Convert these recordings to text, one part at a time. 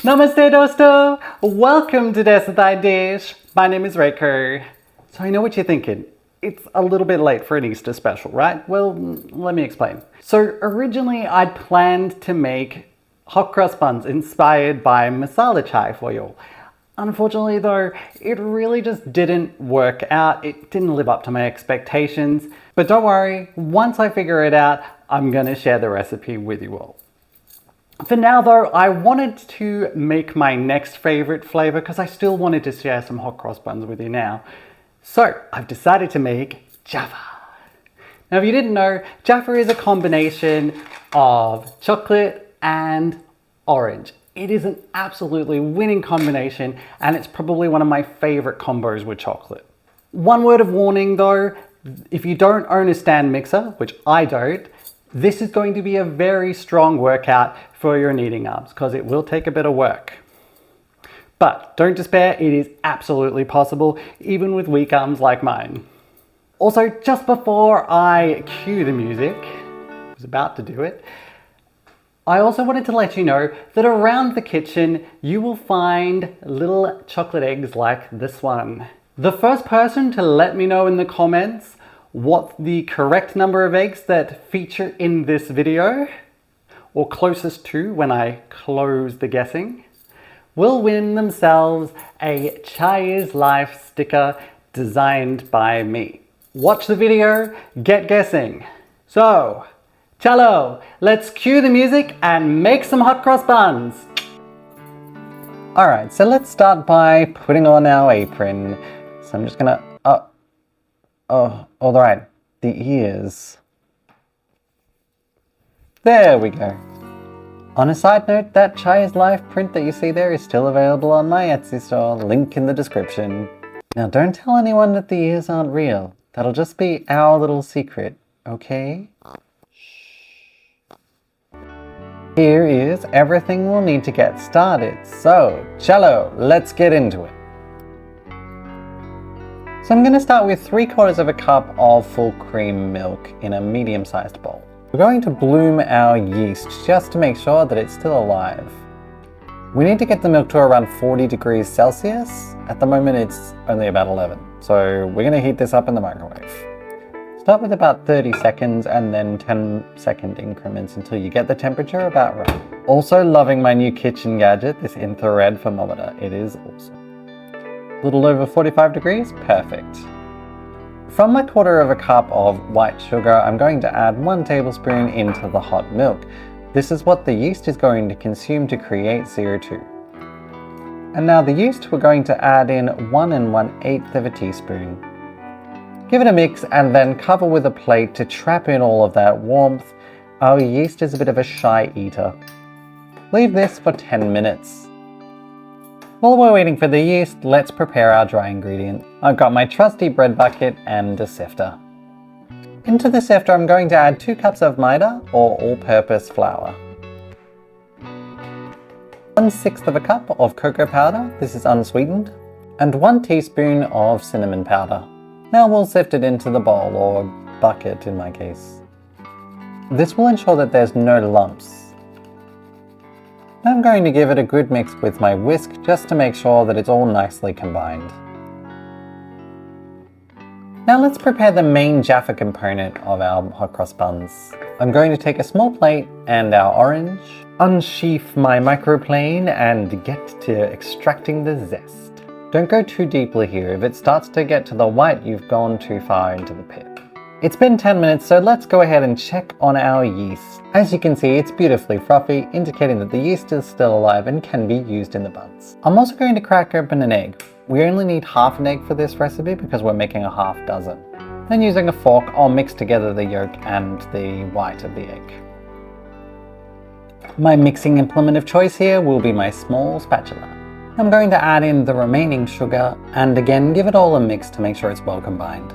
Namaste Dosto! Welcome to Desified Dish. My name is Reiko. So I know what you're thinking. It's a little bit late for an Easter special, right? Well, let me explain. So originally I'd planned to make hot cross buns inspired by masala chai for you. Unfortunately though, it really just didn't work out. It didn't live up to my expectations. But don't worry, once I figure it out, I'm gonna share the recipe with you all. For now though, I wanted to make my next favorite flavor because I still wanted to share some hot cross buns with you now. So I've decided to make Jaffa. Now if you didn't know, Jaffa is a combination of chocolate and orange. It is an absolutely winning combination and it's probably one of my favorite combos with chocolate. One word of warning though, if you don't own a stand mixer, which I don't, this is going to be a very strong workout for your kneading arms because it will take a bit of work. But don't despair, it is absolutely possible, even with weak arms like mine. Also, just before I cue the music, I was about to do it, I also wanted to let you know that around the kitchen, you will find little chocolate eggs like this one. The first person to let me know in the comments what the correct number of eggs that feature in this video, or closest to when I close the guessing, will win themselves a Chai is Life sticker designed by me. Watch the video, get guessing. So, chalo, let's cue the music and make some hot cross buns. Alright, so let's start by putting on our apron. So I'm just gonna, all right, the ears. There we go. On a side note, that Chai is Life print that you see there is still available on my Etsy store, link in the description. Now don't tell anyone that the ears aren't real. That'll just be our little secret, okay? Here is everything we'll need to get started. So, chalo, let's get into it. So I'm going to start with 3/4 cup of full cream milk in a medium-sized bowl. We're going to bloom our yeast just to make sure that it's still alive. We need to get the milk to around 40 degrees Celsius. At the moment it's only about 11. So we're going to heat this up in the microwave. Start with about 30 seconds and then 10-second increments until you get the temperature about right. Also loving my new kitchen gadget, this infrared thermometer. It is awesome. A little over 45 degrees, perfect. From my 1/4 cup of white sugar, I'm going to add 1 tablespoon into the hot milk. This is what the yeast is going to consume to create CO2. And now the yeast, we're going to add in 1 1/8 teaspoon. Give it a mix and then cover with a plate to trap in all of that warmth. Our yeast is a bit of a shy eater. Leave this for 10 minutes. While we're waiting for the yeast, let's prepare our dry ingredient. I've got my trusty bread bucket and a sifter. Into the sifter, I'm going to add 2 cups of maida or all-purpose flour. 1/6 cup of cocoa powder, this is unsweetened, and 1 teaspoon of cinnamon powder. Now we'll sift it into the bowl, or bucket in my case. This will ensure that there's no lumps. I'm going to give it a good mix with my whisk just to make sure that it's all nicely combined. Now let's prepare the main Jaffa component of our hot cross buns. I'm going to take a small plate and our orange, unsheath my microplane and get to extracting the zest. Don't go too deeply here. If it starts to get to the white, you've gone too far into the pit. It's been 10 minutes, so let's go ahead and check on our yeast. As you can see, it's beautifully frothy, indicating that the yeast is still alive and can be used in the buns. I'm also going to crack open an egg. We only need half an egg for this recipe because we're making a half dozen. Then using a fork, I'll mix together the yolk and the white of the egg. My mixing implement of choice here will be my small spatula. I'm going to add in the remaining sugar and again give it all a mix to make sure it's well combined.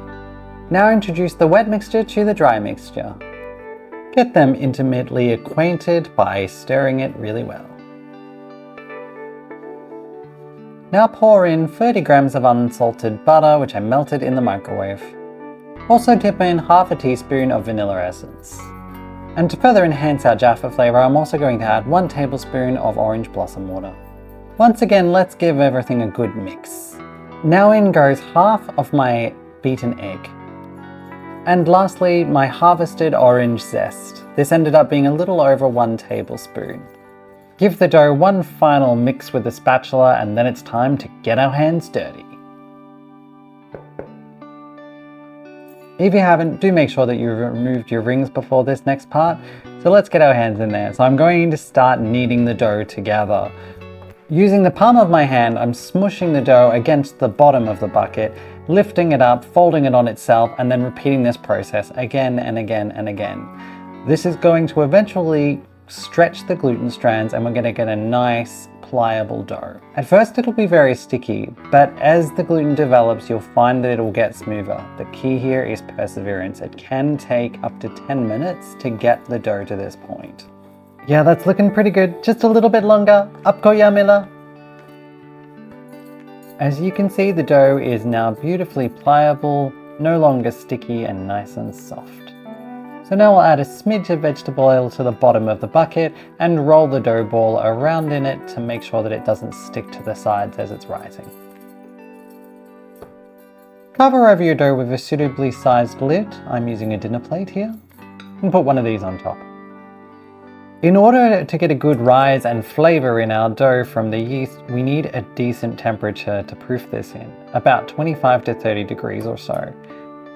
Now introduce the wet mixture to the dry mixture. Get them intimately acquainted by stirring it really well. Now pour in 30 grams of unsalted butter, which I melted in the microwave. Also dip in half a teaspoon of vanilla essence. And to further enhance our Jaffa flavor, I'm also going to add 1 tablespoon of orange blossom water. Once again, let's give everything a good mix. Now in goes half of my beaten egg. And lastly, my harvested orange zest. This ended up being a little over 1 tablespoon. Give the dough one final mix with a spatula and then it's time to get our hands dirty. If you haven't, do make sure that you've removed your rings before this next part. So let's get our hands in there. So I'm going to start kneading the dough together. Using the palm of my hand, I'm smushing the dough against the bottom of the bucket, lifting it up, folding it on itself, and then repeating this process again and again and again. This is going to eventually stretch the gluten strands and we're going to get a nice pliable dough. At first it'll be very sticky, but as the gluten develops you'll find that it will get smoother. The key here is perseverance. It can take up to 10 minutes to get the dough to this point. Yeah, that's looking pretty good. Just a little bit longer. Apko ya Mila. As you can see, the dough is now beautifully pliable, no longer sticky and nice and soft. So now we'll add a smidge of vegetable oil to the bottom of the bucket and roll the dough ball around in it to make sure that it doesn't stick to the sides as it's rising. Cover over your dough with a suitably sized lid. I'm using a dinner plate here. And put one of these on top. In order to get a good rise and flavor in our dough from the yeast, we need a decent temperature to proof this in, about 25 to 30 degrees or so.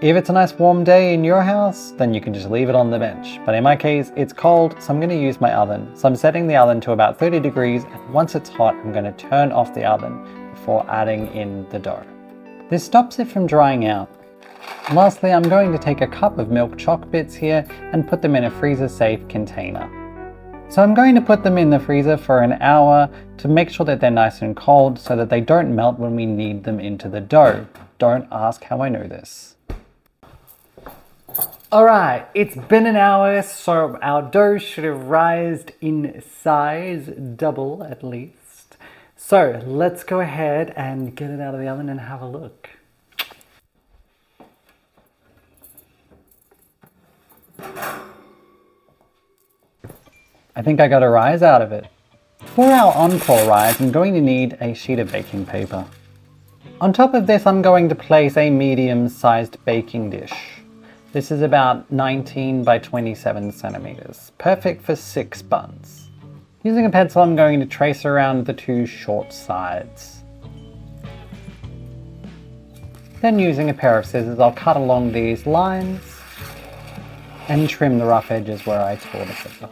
If it's a nice warm day in your house, then you can just leave it on the bench. But in my case, it's cold, so I'm going to use my oven. So I'm setting the oven to about 30 degrees, and once it's hot, I'm going to turn off the oven before adding in the dough. This stops it from drying out. Lastly, I'm going to take a cup of milk choc bits here and put them in a freezer-safe container. So I'm going to put them in the freezer for an hour to make sure that they're nice and cold so that they don't melt when we knead them into the dough. Don't ask how I know this. Alright, it's been an hour, so our dough should have rised in size, double at least. So let's go ahead and get it out of the oven and have a look. I think I got a rise out of it. For our encore rise, I'm going to need a sheet of baking paper. On top of this, I'm going to place a medium-sized baking dish. This is about 19 by 27 centimeters, perfect for 6 buns. Using a pencil, I'm going to trace around the 2 short sides. Then using a pair of scissors, I'll cut along these lines and trim the rough edges where I tore the paper.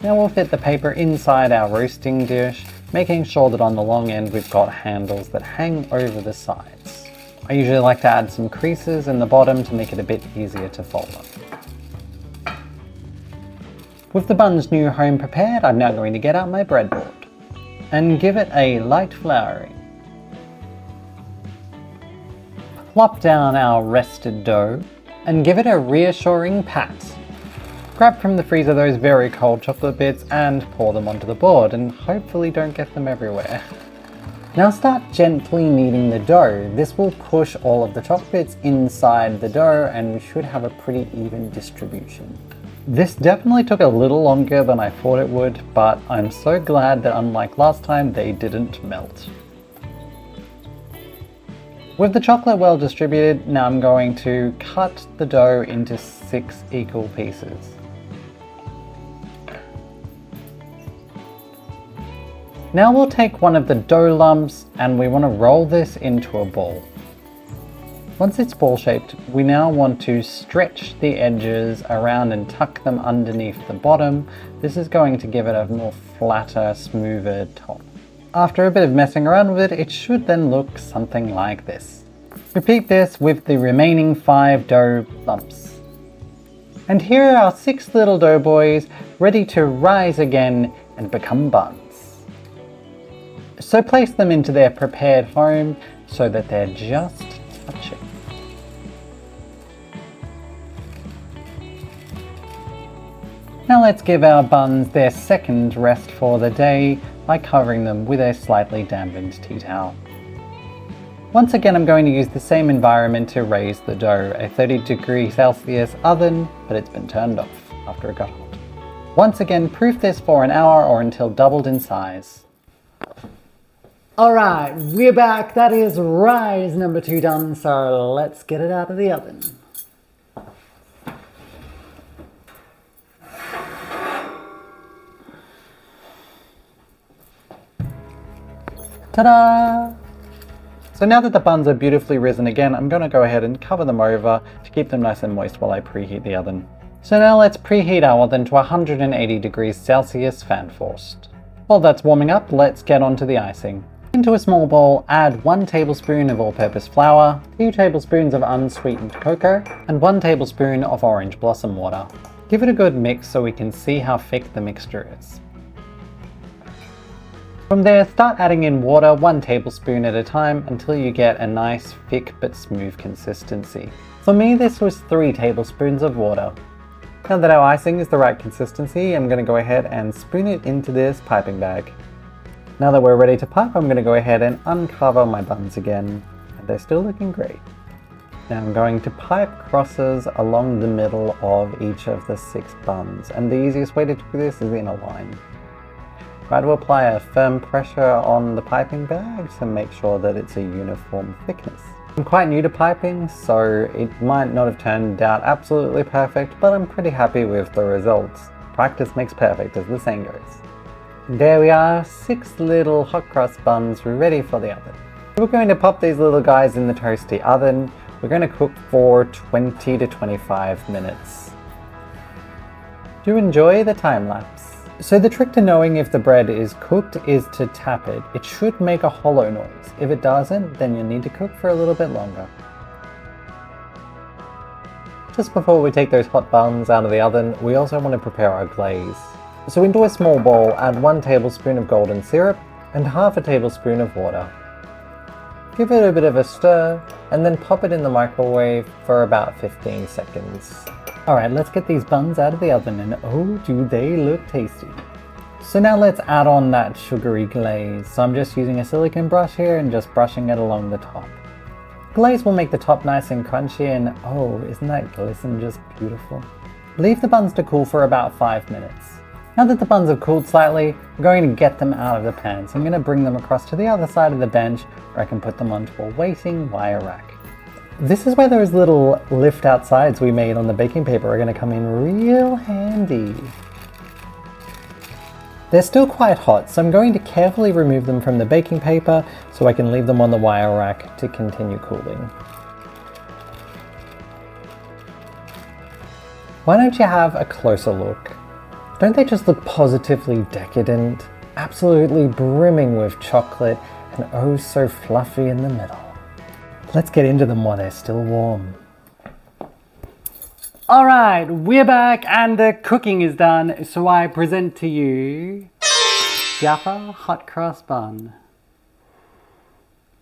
Now we'll fit the paper inside our roasting dish, making sure that on the long end we've got handles that hang over the sides. I usually like to add some creases in the bottom to make it a bit easier to fold up. With the bun's new home prepared, I'm now going to get out my breadboard and give it a light flouring. Plop down our rested dough and give it a reassuring pat. Grab from the freezer those very cold chocolate bits and pour them onto the board, and hopefully don't get them everywhere. Now start gently kneading the dough. This will push all of the chocolate bits inside the dough and we should have a pretty even distribution. This definitely took a little longer than I thought it would, but I'm so glad that unlike last time, they didn't melt. With the chocolate well distributed, now I'm going to cut the dough into 6 equal pieces. Now we'll take one of the dough lumps and we want to roll this into a ball. Once it's ball shaped, we now want to stretch the edges around and tuck them underneath the bottom. This is going to give it a more flatter, smoother top. After a bit of messing around with it, it should then look something like this. Repeat this with the remaining 5 dough lumps. And here are our 6 little dough boys ready to rise again and become buns. So place them into their prepared home so that they're just touching. Now let's give our buns their second rest for the day by covering them with a slightly dampened tea towel. Once again, I'm going to use the same environment to raise the dough, a 30°C oven, but it's been turned off after it got hot. Once again, proof this for an hour or until doubled in size. Alright, we're back. That is rise number 2 done, so let's get it out of the oven. Ta-da! So now that the buns are beautifully risen again, I'm going to go ahead and cover them over to keep them nice and moist while I preheat the oven. So now let's preheat our oven to 180 degrees Celsius fan forced. While that's warming up, let's get on to the icing. Into a small bowl, add 1 tablespoon of all-purpose flour, 2 tablespoons of unsweetened cocoa, and 1 tablespoon of orange blossom water. Give it a good mix so we can see how thick the mixture is. From there, start adding in water 1 tablespoon at a time until you get a nice thick but smooth consistency. For me, this was 3 tablespoons of water. Now that our icing is the right consistency, I'm going to go ahead and spoon it into this piping bag. Now that we're ready to pipe, I'm going to go ahead and uncover my buns again. And they're still looking great. Now I'm going to pipe crosses along the middle of each of the 6 buns, and the easiest way to do this is in a line. Try to apply a firm pressure on the piping bag to make sure that it's a uniform thickness. I'm quite new to piping, so it might not have turned out absolutely perfect, but I'm pretty happy with the results. Practice makes perfect, as the saying goes. There we are, 6 little hot cross buns ready for the oven. We're going to pop these little guys in the toasty oven. We're going to cook for 20 to 25 minutes. Do enjoy the time lapse. So the trick to knowing if the bread is cooked is to tap it. It should make a hollow noise. If it doesn't, then you need to cook for a little bit longer. Just before we take those hot buns out of the oven, we also want to prepare our glaze. So into a small bowl, add 1 tablespoon of golden syrup and half a tablespoon of water. Give it a bit of a stir and then pop it in the microwave for about 15 seconds. Alright, let's get these buns out of the oven, and oh, do they look tasty. So now let's add on that sugary glaze. So I'm just using a silicone brush here and just brushing it along the top. Glaze will make the top nice and crunchy, and oh, isn't that glisten just beautiful? Leave the buns to cool for about 5 minutes. Now that the buns have cooled slightly, I'm going to get them out of the pan. So I'm going to bring them across to the other side of the bench where I can put them onto a waiting wire rack. This is where those little lift out sides we made on the baking paper are going to come in real handy. They're still quite hot, so I'm going to carefully remove them from the baking paper so I can leave them on the wire rack to continue cooling. Why don't you have a closer look? Don't they just look positively decadent? Absolutely brimming with chocolate and oh so fluffy in the middle. Let's get into them while they're still warm. Alright, we're back and the cooking is done, so I present to you Jaffa hot cross bun.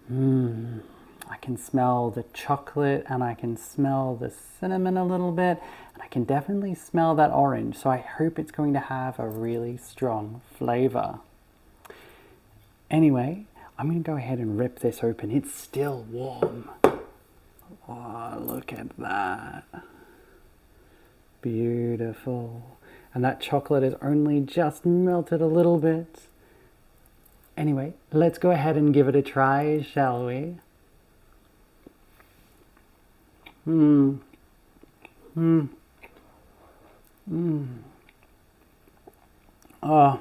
I can smell the chocolate and I can smell the cinnamon a little bit, and I can definitely smell that orange, so I hope it's going to have a really strong flavor. Anyway, I'm going to go ahead and rip this open. It's still warm. Oh, look at that. Beautiful. And that chocolate is only just melted a little bit. Anyway, let's go ahead and give it a try, shall we? Oh,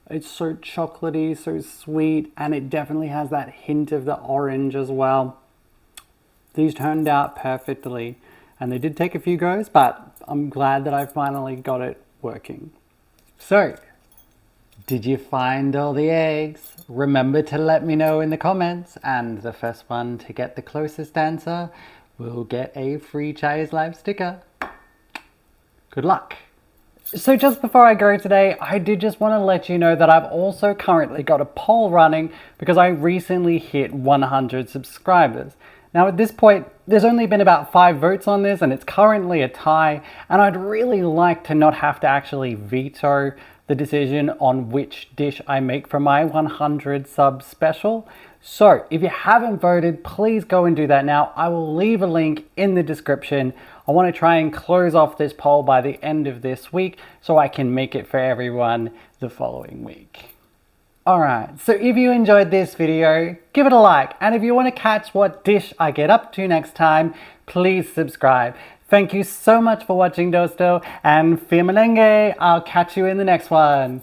it's so chocolatey, so sweet, and it definitely has that hint of the orange as well. These turned out perfectly, and they did take a few goes, but I'm glad that I finally got it working. So, did you find all the eggs? Remember to let me know in the comments, and the first one to get the closest answer will get a free Chai's Live sticker. Good luck. So just before I go today, I did just want to let you know that I've also currently got a poll running because I recently hit 100 subscribers. Now at this point, there's only been about 5 votes on this and it's currently a tie, and I'd really like to not have to actually veto the decision on which dish I make for my 100 sub special. So if you haven't voted, please go and do that now. I will leave a link in the description. I want to try and close off this poll by the end of this week so I can make it for everyone the following week. Alright, so if you enjoyed this video, give it a like, and if you want to catch what dish I get up to next time, please subscribe. Thank you so much for watching Dosto, and Fiamalenge, I'll catch you in the next one.